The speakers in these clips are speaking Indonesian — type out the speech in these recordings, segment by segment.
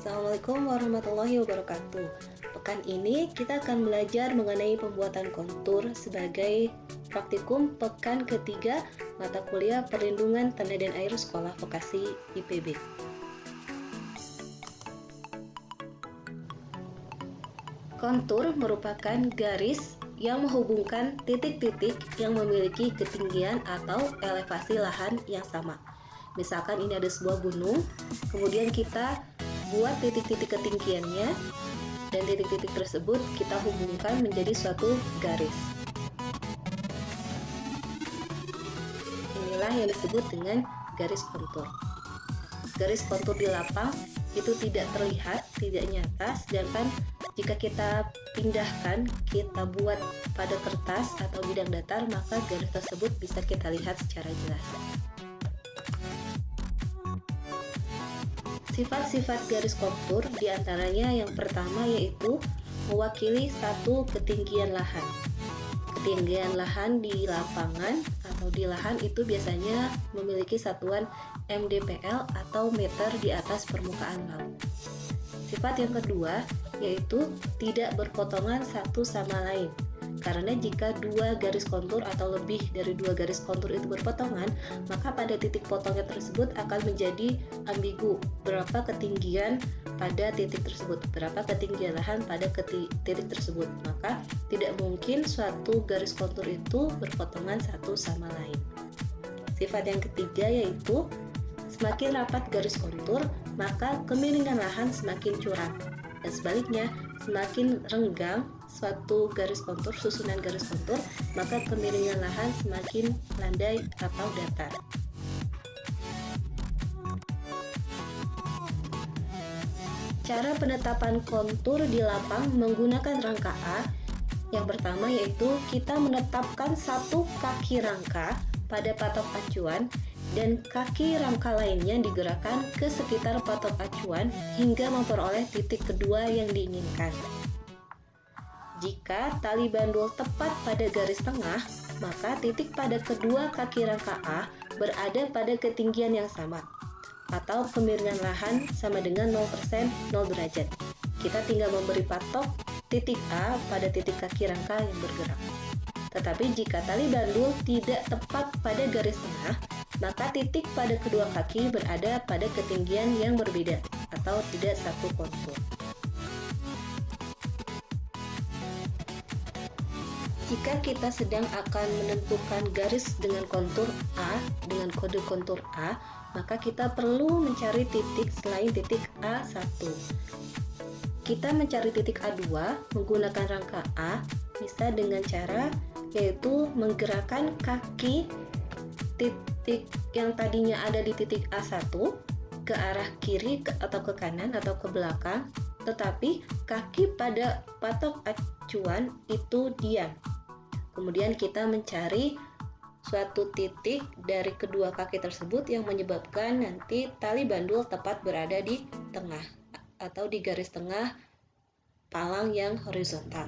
Assalamualaikum warahmatullahi wabarakatuh. Pekan ini kita akan belajar mengenai pembuatan kontur sebagai praktikum pekan ketiga mata kuliah Perlindungan Tanah dan Air Sekolah Vokasi IPB. Kontur merupakan garis yang menghubungkan titik-titik yang memiliki ketinggian atau elevasi lahan yang sama. Misalkan ini ada sebuah gunung, kemudian kita buat titik-titik ketinggiannya, dan titik-titik tersebut kita hubungkan menjadi suatu garis. Inilah yang disebut dengan garis kontur. Garis kontur di lapang itu tidak terlihat, tidak nyata, sedangkan jika kita pindahkan, kita buat pada kertas atau bidang datar, maka garis tersebut bisa kita lihat secara jelas. Sifat-sifat garis kontur diantaranya yang pertama yaitu mewakili satu ketinggian lahan. Ketinggian lahan di lapangan atau di lahan itu biasanya memiliki satuan mdpl atau meter di atas permukaan laut. Sifat yang kedua yaitu tidak berpotongan satu sama lain. Karena jika dua garis kontur atau lebih dari dua garis kontur itu berpotongan, maka pada titik potongnya tersebut akan menjadi ambigu berapa ketinggian pada titik tersebut, berapa ketinggian lahan pada titik tersebut. Maka tidak mungkin suatu garis kontur itu berpotongan satu sama lain. Sifat yang ketiga yaitu semakin rapat garis kontur, maka kemiringan lahan semakin curam. Dan sebaliknya, semakin renggang suatu garis kontur, susunan garis kontur, maka kemiringan lahan semakin landai atau datar. Cara penetapan kontur di lapang menggunakan rangka A. Yang pertama yaitu kita menetapkan satu kaki rangka pada patok acuan dan kaki rangka lainnya digerakkan ke sekitar patok acuan hingga memperoleh titik kedua yang diinginkan. Jika tali bandul tepat pada garis tengah, maka titik pada kedua kaki rangka A berada pada ketinggian yang sama, atau kemiringan lahan sama dengan 0%, 0 derajat. Kita tinggal memberi patok titik A pada titik kaki rangka yang bergerak. Tetapi jika tali bandul tidak tepat pada garis tengah, maka titik pada kedua kaki berada pada ketinggian yang berbeda, atau tidak satu kontur. Jika kita sedang akan menentukan garis dengan kontur A, dengan kode kontur A, maka kita perlu mencari titik selain titik A1. Kita mencari titik A2 menggunakan rangka A, bisa dengan cara yaitu menggerakkan kaki titik yang tadinya ada di titik A1 ke arah kiri atau ke kanan atau ke belakang, tetapi kaki pada patok acuan itu diam. Kemudian kita mencari suatu titik dari kedua kaki tersebut yang menyebabkan nanti tali bandul tepat berada di tengah atau di garis tengah palang yang horizontal.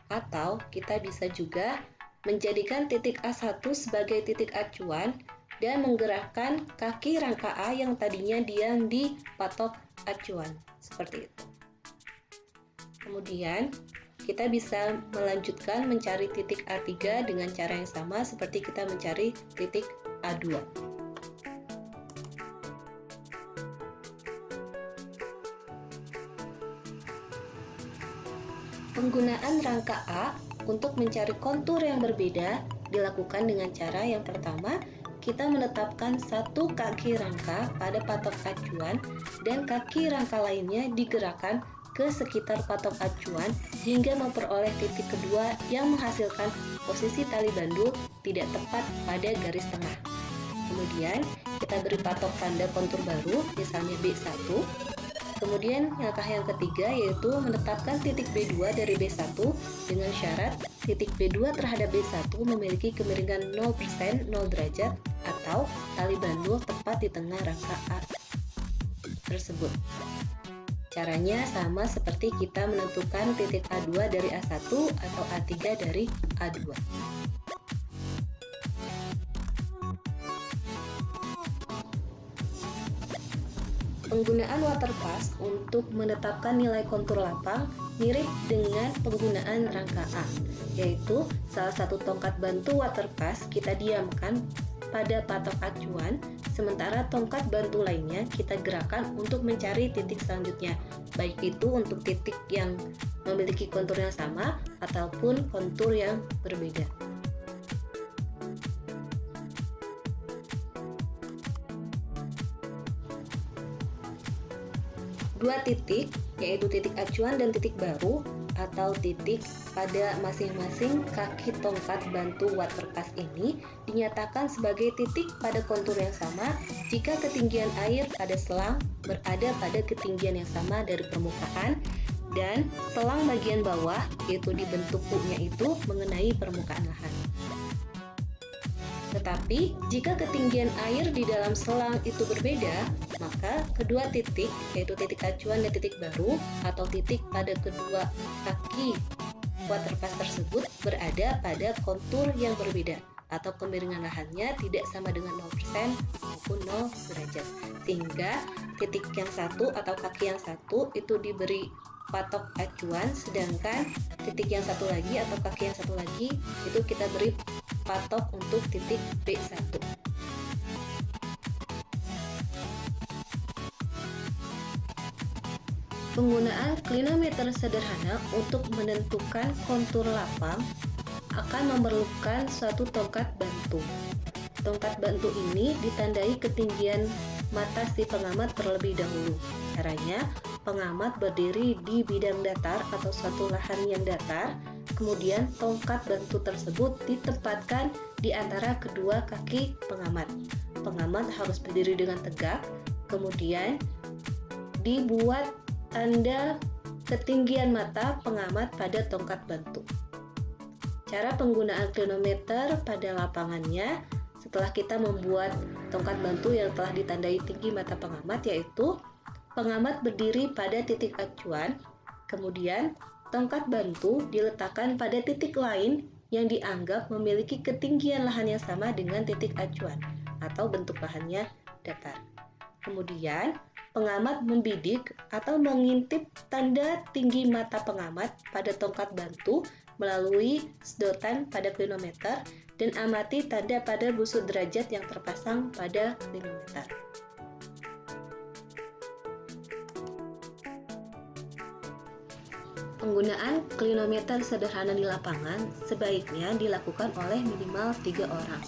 Atau kita bisa juga menjadikan titik A1 sebagai titik acuan dan menggerakkan kaki rangka A yang tadinya diam di patok acuan, seperti itu. Kemudian kita bisa melanjutkan mencari titik A3 dengan cara yang sama seperti kita mencari titik A2. Penggunaan rangka A untuk mencari kontur yang berbeda dilakukan dengan cara yang pertama, kita menetapkan satu kaki rangka pada patok acuan dan kaki rangka lainnya digerakkan ke sekitar patok acuan hingga memperoleh titik kedua yang menghasilkan posisi tali bandul tidak tepat pada garis tengah. Kemudian kita beri patok tanda kontur baru, misalnya B1. Kemudian langkah yang ketiga yaitu menetapkan titik B2 dari B1 dengan syarat titik B2 terhadap B1 memiliki kemiringan 0%, 0 derajat atau tali bandul tepat di tengah rangka A tersebut. Caranya sama seperti kita menentukan titik A2 dari A1 atau A3 dari A2. Penggunaan waterpass untuk menetapkan nilai kontur lapang mirip dengan penggunaan rangka A, yaitu salah satu tongkat bantu waterpass kita diamkan pada patok acuan, sementara tongkat bantu lainnya kita gerakkan untuk mencari titik selanjutnya, baik itu untuk titik yang memiliki kontur yang sama ataupun kontur yang berbeda. Dua titik, yaitu titik acuan dan titik baru atau titik pada masing-masing kaki tongkat bantu waterpass ini dinyatakan sebagai titik pada kontur yang sama jika ketinggian air pada selang berada pada ketinggian yang sama dari permukaan dan selang bagian bawah, yaitu di bentuk U-nya itu mengenai permukaan lahan. Tetapi, jika ketinggian air di dalam selang itu berbeda, maka kedua titik, yaitu titik acuan dan titik baru, atau titik pada kedua kaki waterpass tersebut berada pada kontur yang berbeda, atau kemiringan lahannya tidak sama dengan 0% maupun 0 derajat. Sehingga titik yang satu atau kaki yang satu itu diberi patok acuan, sedangkan titik yang satu lagi atau kaki yang satu lagi itu kita beri patok untuk titik B1. Penggunaan klinometer sederhana untuk menentukan kontur lapang akan memerlukan suatu tongkat bantu. Tongkat bantu ini ditandai ketinggian mata si pengamat terlebih dahulu. Caranya, pengamat berdiri di bidang datar atau suatu lahan yang datar, kemudian tongkat bantu tersebut ditempatkan di antara kedua kaki pengamat. Pengamat harus berdiri dengan tegak, kemudian dibuat tanda ketinggian mata pengamat pada tongkat bantu. Cara penggunaan klinometer pada lapangannya setelah kita membuat tongkat bantu yang telah ditandai tinggi mata pengamat, yaitu pengamat berdiri pada titik acuan, kemudian tongkat bantu diletakkan pada titik lain yang dianggap memiliki ketinggian lahan yang sama dengan titik acuan atau bentuk lahannya datar. Kemudian, pengamat membidik atau mengintip tanda tinggi mata pengamat pada tongkat bantu melalui sedotan pada klinometer dan amati tanda pada busur derajat yang terpasang pada klinometer. Penggunaan klinometer sederhana di lapangan sebaiknya dilakukan oleh minimal 3 orang.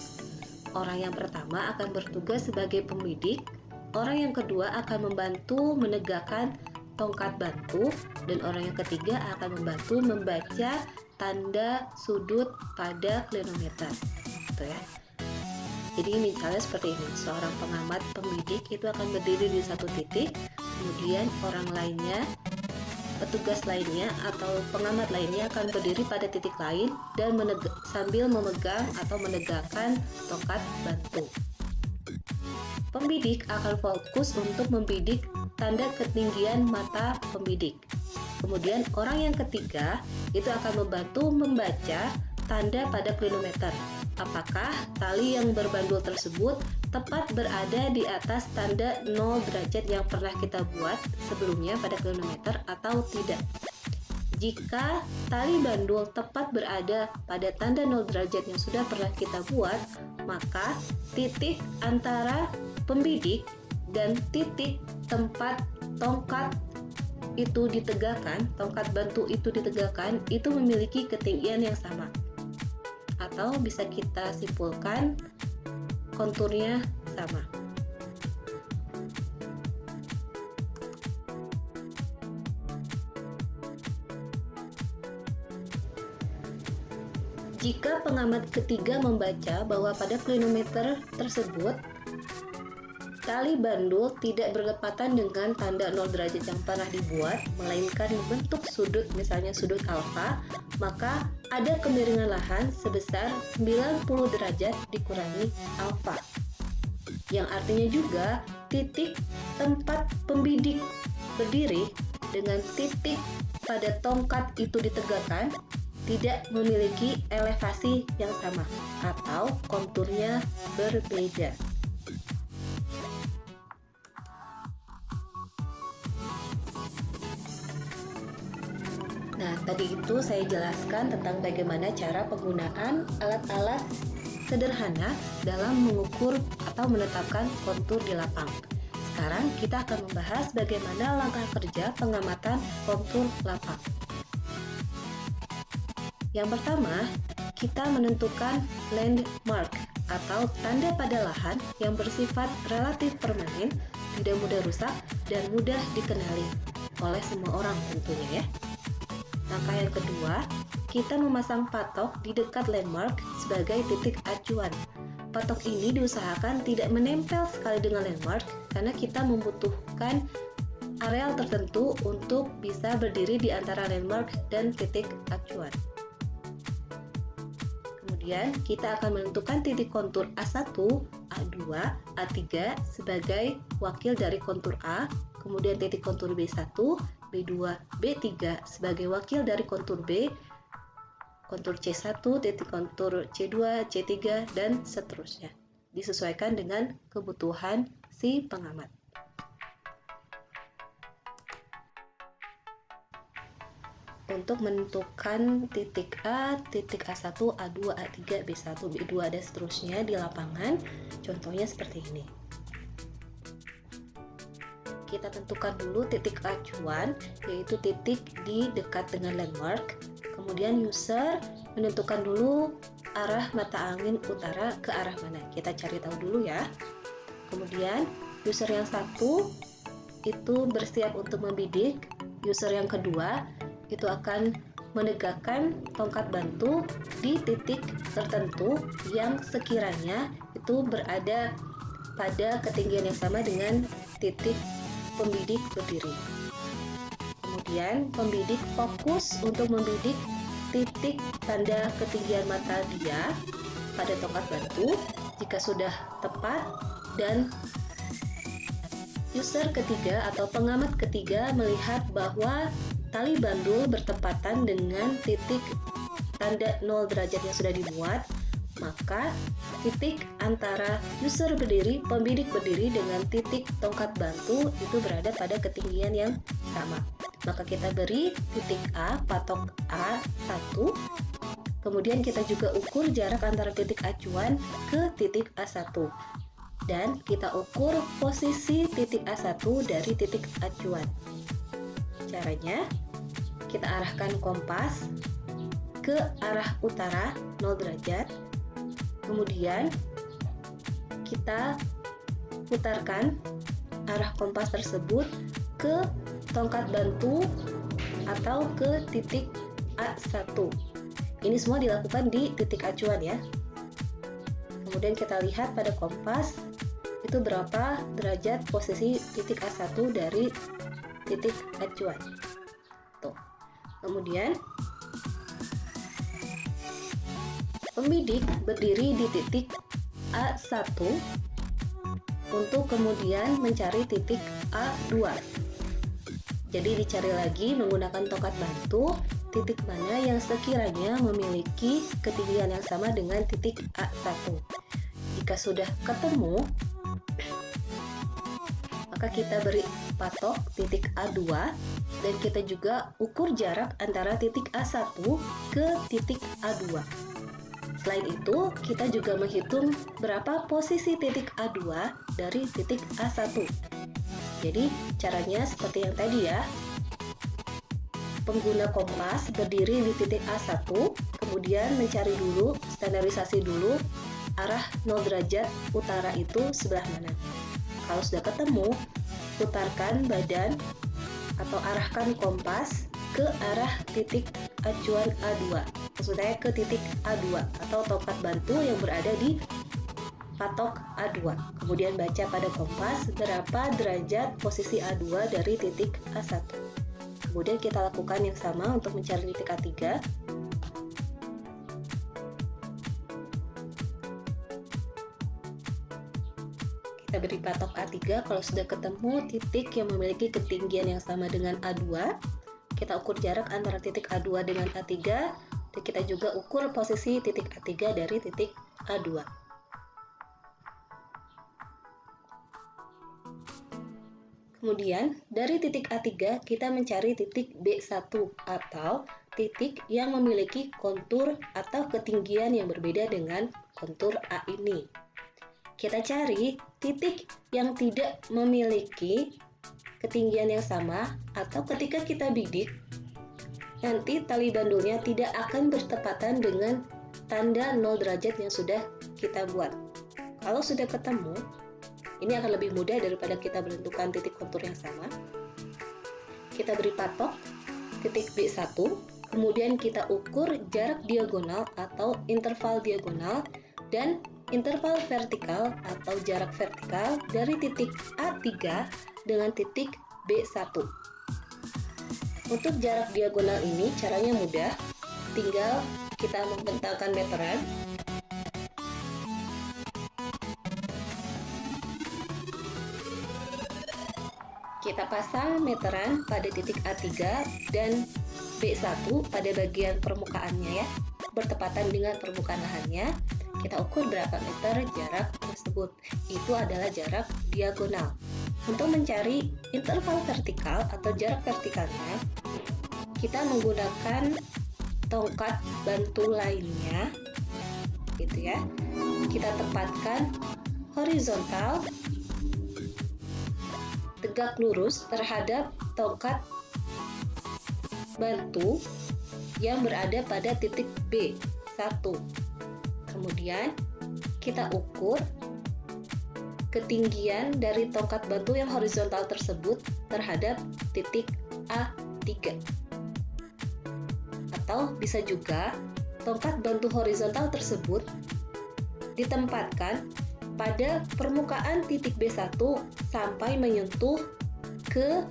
Orang yang pertama akan bertugas sebagai pembidik, orang yang kedua akan membantu menegakkan tongkat bantu, dan orang yang ketiga akan membantu membaca tanda sudut pada klinometer. Gitu ya. Jadi misalnya seperti ini, seorang pengamat pembidik itu akan berdiri di satu titik, kemudian orang lainnya, petugas lainnya atau pengamat lainnya akan berdiri pada titik lain dan sambil memegang atau menegakkan tongkat bantu. Pembidik akan fokus untuk membidik tanda ketinggian mata pembidik. Kemudian orang yang ketiga itu akan membantu membaca tanda pada klinometer. Apakah tali yang berbandul tersebut tepat berada di atas tanda 0 derajat yang pernah kita buat sebelumnya pada klinometer atau tidak. Jika tali bandul tepat berada pada tanda 0 derajat yang sudah pernah kita buat, maka titik antara pembidik dan titik tempat tongkat itu ditegakkan, tongkat bantu itu ditegakkan, itu memiliki ketinggian yang sama. Atau bisa kita simpulkan konturnya sama. Jika pengamat ketiga membaca bahwa pada klinometer tersebut tali bandul tidak bertepatan dengan tanda 0 derajat yang pernah dibuat, melainkan bentuk sudut, misalnya sudut alfa, maka ada kemiringan lahan sebesar 90 derajat dikurangi alfa. Yang artinya juga titik tempat pembidik berdiri dengan titik pada tongkat itu ditegakkan tidak memiliki elevasi yang sama atau konturnya berbeda. Nah, tadi itu saya jelaskan tentang bagaimana cara penggunaan alat-alat sederhana dalam mengukur atau menetapkan kontur di lapang. Sekarang kita akan membahas bagaimana langkah kerja pengamatan kontur lapang. Yang pertama, kita menentukan landmark atau tanda pada lahan yang bersifat relatif permanen, tidak mudah rusak, dan mudah dikenali oleh semua orang tentunya ya. Langkah yang kedua, kita memasang patok di dekat landmark sebagai titik acuan. Patok ini diusahakan tidak menempel sekali dengan landmark karena kita membutuhkan areal tertentu untuk bisa berdiri di antara landmark dan titik acuan. Kemudian kita akan menentukan titik kontur A1, A2, A3 sebagai wakil dari kontur A, kemudian titik kontur B1, B2, B3 sebagai wakil dari kontur B, kontur C1, titik kontur C2, C3, dan seterusnya. Disesuaikan dengan kebutuhan si pengamat. Untuk menentukan titik A, titik A1, A2, A3, B1, B2, dan seterusnya di lapangan, contohnya seperti ini. Kita tentukan dulu titik acuan, yaitu titik di dekat dengan landmark. Kemudian user menentukan dulu arah mata angin utara ke arah mana. Kita cari tahu dulu ya. Kemudian user yang satu itu bersiap untuk membidik. User yang kedua itu akan menegakkan tongkat bantu di titik tertentu yang sekiranya itu berada pada ketinggian yang sama dengan titik pembidik berdiri. Kemudian pembidik fokus untuk membidik titik tanda ketinggian mata dia pada tongkat bantu. Jika sudah tepat dan user ketiga atau pengamat ketiga melihat bahwa tali bandul bertepatan dengan titik tanda 0 derajat yang sudah dibuat, maka titik antara user berdiri, pembidik berdiri dengan titik tongkat bantu itu berada pada ketinggian yang sama. Maka kita beri titik A, patok A1, kemudian kita juga ukur jarak antara titik acuan ke titik A1. Dan kita ukur posisi titik A1 dari titik acuan. Caranya, kita arahkan kompas ke arah utara 0 derajat. Kemudian kita putarkan arah kompas tersebut ke tongkat bantu atau ke titik A1. Ini semua dilakukan di titik acuan ya. Kemudian kita lihat pada kompas itu berapa derajat posisi titik A1 dari titik acuan. Tuh. Kemudian pembidik berdiri di titik A1 untuk kemudian mencari titik A2. Jadi dicari lagi menggunakan tongkat bantu titik mana yang sekiranya memiliki ketinggian yang sama dengan titik A1. Jika sudah ketemu, maka kita beri patok titik A2 dan kita juga ukur jarak antara titik A1 ke titik A2. Selain itu, kita juga menghitung berapa posisi titik A2 dari titik A1. Jadi, caranya seperti yang tadi ya. Pengguna kompas berdiri di titik A1, kemudian mencari dulu, standarisasi dulu arah 0 derajat utara itu sebelah mana. Kalau sudah ketemu, putarkan badan atau arahkan kompas ke arah titik acuan A2. Maksudnya ke titik A2 atau tongkat bantu yang berada di patok A2. Kemudian baca pada kompas berapa derajat posisi A2 dari titik A1. Kemudian kita lakukan yang sama untuk mencari titik A3. Kita beri patok A3. Kalau sudah ketemu titik yang memiliki ketinggian yang sama dengan A2, kita ukur jarak antara titik A2 dengan A3, dan kita juga ukur posisi titik A3 dari titik A2. Kemudian, dari titik A3 kita mencari titik B1 atau titik yang memiliki kontur atau ketinggian yang berbeda dengan kontur A ini. Kita cari titik yang tidak memiliki ketinggian yang sama atau ketika kita bidik, nanti tali bandulnya tidak akan bertepatan dengan tanda 0 derajat yang sudah kita buat. Kalau sudah ketemu, ini akan lebih mudah daripada kita menentukan titik kontur yang sama. Kita beri patok titik B1, kemudian kita ukur jarak diagonal atau interval diagonal dan interval vertikal atau jarak vertikal dari titik A3 dengan titik B1. Untuk jarak diagonal ini caranya mudah, tinggal kita membentangkan meteran. Kita pasang meteran pada titik A3 dan B1 pada bagian permukaannya ya, bertepatan dengan permukaan lahannya. Kita ukur berapa meter jarak tersebut. Itu adalah jarak diagonal. Untuk mencari interval vertikal atau jarak vertikalnya, kita menggunakan tongkat bantu lainnya, gitu ya. Kita tempatkan horizontal tegak lurus terhadap tongkat bantu yang berada pada titik B1. Kemudian kita ukur ketinggian dari tongkat bantu yang horizontal tersebut terhadap titik A3. Atau bisa juga tongkat bantu horizontal tersebut ditempatkan pada permukaan titik B1 sampai menyentuh ke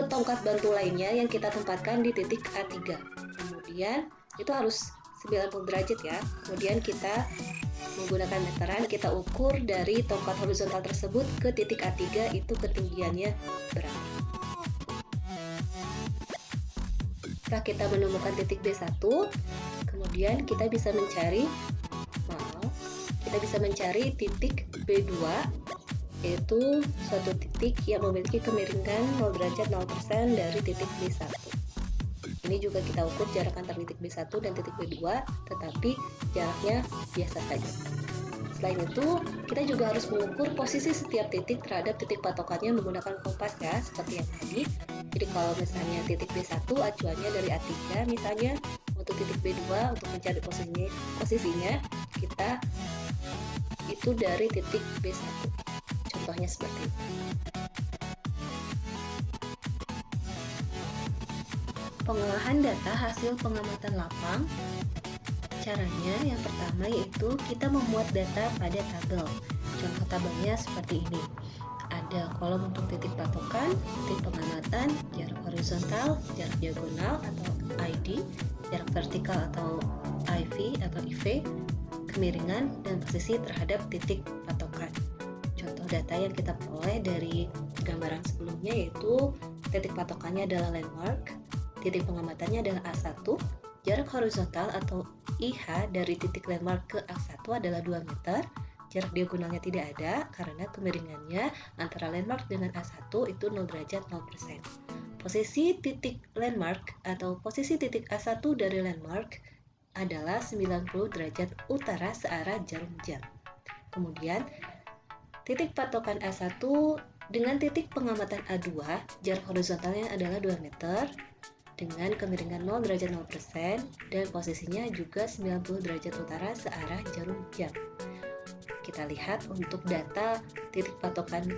tongkat bantu lainnya yang kita tempatkan di titik A3. Kemudian itu harus 90 derajat ya. Kemudian kita menggunakan meteran, kita ukur dari tongkat horizontal tersebut ke titik A3 itu ketinggiannya berapa. Setelah kita menemukan titik B1, kemudian kita bisa mencari titik B2, yaitu suatu titik yang memiliki kemiringan 0 derajat 0% dari titik B1. Ini juga kita ukur jarak antara titik B1 dan titik B2, tetapi jaraknya biasa saja. Selain itu, kita juga harus mengukur posisi setiap titik terhadap titik patokannya menggunakan kompas ya, seperti yang tadi. Jadi kalau misalnya titik B1 acuannya dari A3 misalnya, untuk titik B2 untuk mencari posisinya kita itu dari titik B1. Contohnya seperti itu. Pengolahan data hasil pengamatan lapang. Caranya yang pertama yaitu kita membuat data pada tabel. Contoh tabelnya seperti ini. Ada kolom untuk titik patokan, titik pengamatan, jarak horizontal, jarak diagonal atau ID, jarak vertikal atau IV atau IV, kemiringan, dan posisi terhadap titik patokan. Contoh data yang kita peroleh dari gambaran sebelumnya yaitu titik patokannya adalah landmark, titik pengamatannya adalah A1, jarak horizontal atau IH dari titik landmark ke A1 adalah 2 meter, jarak diagonalnya tidak ada karena kemiringannya antara landmark dengan A1 itu 0 derajat 0%. Posisi titik landmark atau posisi titik A1 dari landmark adalah 90 derajat utara searah jarum jam. Kemudian, titik patokan A1 dengan titik pengamatan A2, jarak horizontalnya adalah 2 meter dengan kemiringan 0 derajat 0% dan posisinya juga 90 derajat utara searah jarum jam. Kita lihat untuk data titik patokan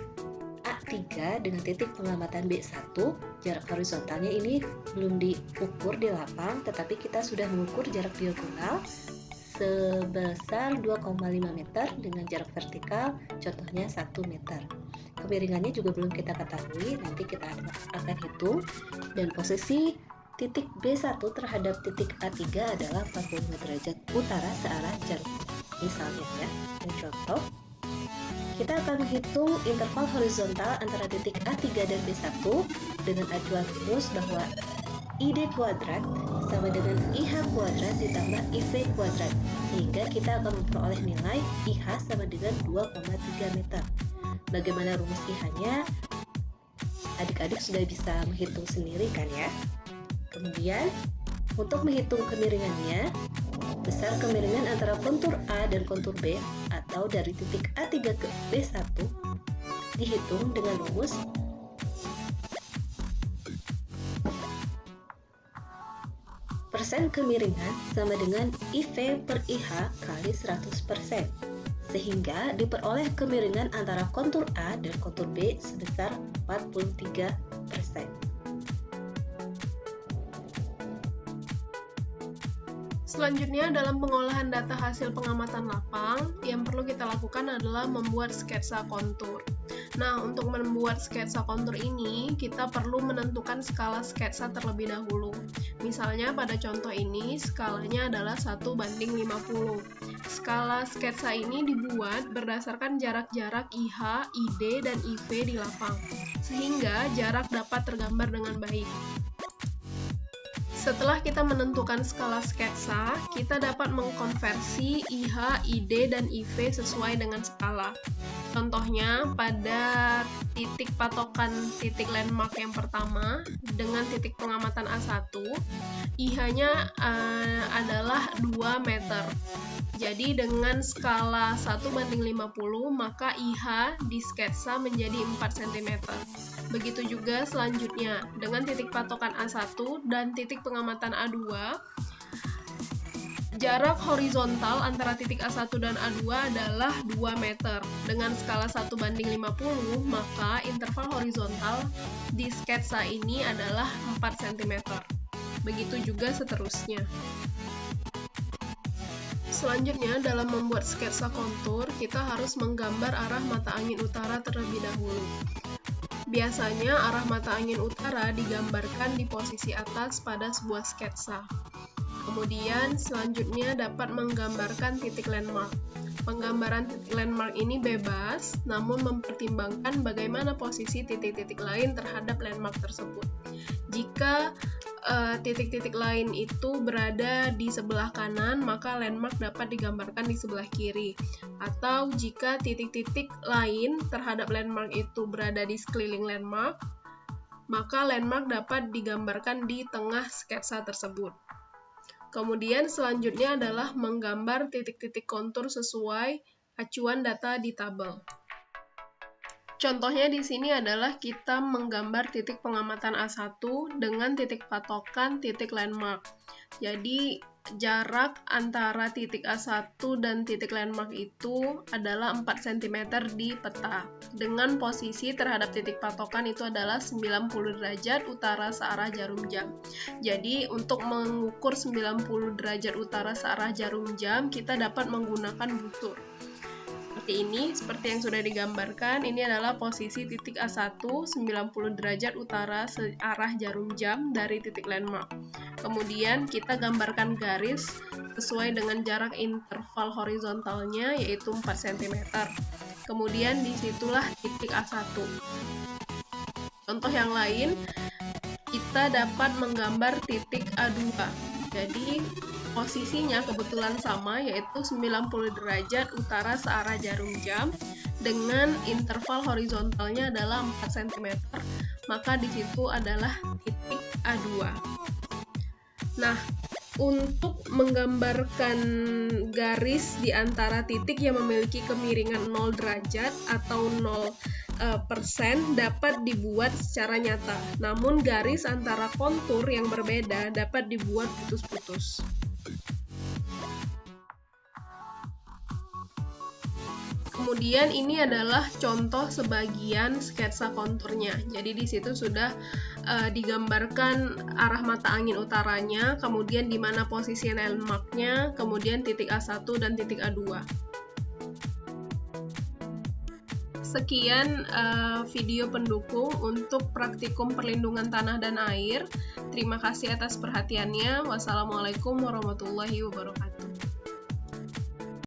A3 dengan titik pengamatan B1, jarak horizontalnya ini belum diukur di lapang, tetapi kita sudah mengukur jarak diagonal sebesar 2,5 meter dengan jarak vertikal contohnya 1 meter. Kemiringannya juga belum kita ketahui, nanti kita akan hitung, dan posisi titik B1 terhadap titik A3 adalah 45 derajat utara searah jarum. Misalnya ya, ini contoh. Kita akan menghitung interval horizontal antara titik A3 dan B1 dengan acuan rumus bahwa ID kuadrat sama dengan IH kuadrat ditambah IV kuadrat, sehingga kita akan memperoleh nilai IH sama dengan 2,3 meter. Bagaimana rumus IH-nya? Adik-adik sudah bisa menghitung sendiri kan ya? Kemudian, untuk menghitung kemiringannya, besar kemiringan antara kontur A dan kontur B atau dari titik A3 ke B1 dihitung dengan rumus persen kemiringan sama dengan IV per IH kali 100%, sehingga diperoleh kemiringan antara kontur A dan kontur B sebesar 43%. Selanjutnya, dalam pengolahan data hasil pengamatan lapang, yang perlu kita lakukan adalah membuat sketsa kontur. Nah, untuk membuat sketsa kontur ini, kita perlu menentukan skala sketsa terlebih dahulu. Misalnya, pada contoh ini, skalanya adalah 1:50. Skala sketsa ini dibuat berdasarkan jarak-jarak IH, ID, dan IV di lapang, sehingga jarak dapat tergambar dengan baik. Setelah kita menentukan skala sketsa, kita dapat mengkonversi IH, ID, dan IV sesuai dengan skala. Contohnya, pada titik patokan titik landmark yang pertama dengan titik pengamatan A1, IH-nya adalah 2 meter. Jadi dengan skala 1:50, maka IH di sketsa menjadi 4 cm. Begitu juga selanjutnya, dengan titik patokan A1 dan titik pengamatan A2, jarak horizontal antara titik A1 dan A2 adalah 2 meter. Dengan skala 1:50, maka interval horizontal di sketsa ini adalah 4 cm. Begitu juga seterusnya. Selanjutnya, dalam membuat sketsa kontur, kita harus menggambar arah mata angin utara terlebih dahulu. Biasanya, arah mata angin utara digambarkan di posisi atas pada sebuah sketsa. Kemudian, selanjutnya dapat menggambarkan titik landmark. Penggambaran titik landmark ini bebas, namun mempertimbangkan bagaimana posisi titik-titik lain terhadap landmark tersebut. Jika titik-titik lain itu berada di sebelah kanan, maka landmark dapat digambarkan di sebelah kiri. Atau jika titik-titik lain terhadap landmark itu berada di sekeliling landmark, maka landmark dapat digambarkan di tengah sketsa tersebut. Kemudian selanjutnya adalah menggambar titik-titik kontur sesuai acuan data di tabel. Contohnya di sini adalah kita menggambar titik pengamatan A1 dengan titik patokan titik landmark. Jadi jarak antara titik A1 dan titik landmark itu adalah 4 cm di peta. Dengan posisi terhadap titik patokan itu adalah 90 derajat utara searah jarum jam. Jadi untuk mengukur 90 derajat utara searah jarum jam, kita dapat menggunakan butur. Seperti yang sudah digambarkan, ini adalah posisi titik A1 90 derajat utara searah jarum jam dari titik landmark. Kemudian kita gambarkan garis sesuai dengan jarak interval horizontalnya, yaitu 4 cm. Kemudian disitulah titik A1. Contoh yang lain, kita dapat menggambar titik A2. Jadi posisinya kebetulan sama, yaitu 90 derajat utara searah jarum jam dengan interval horizontalnya adalah 4 cm, maka di situ adalah titik A2. Nah, untuk menggambarkan garis di antara titik yang memiliki kemiringan 0 derajat atau 0% dapat dibuat secara nyata, namun garis antara kontur yang berbeda dapat dibuat putus-putus. Kemudian ini adalah contoh sebagian sketsa konturnya. Jadi di situ sudah digambarkan arah mata angin utaranya, kemudian di mana posisi landmarknya, kemudian titik A1 dan titik A2. Sekian video pendukung untuk praktikum perlindungan tanah dan air. Terima kasih atas perhatiannya. Wassalamualaikum warahmatullahi wabarakatuh.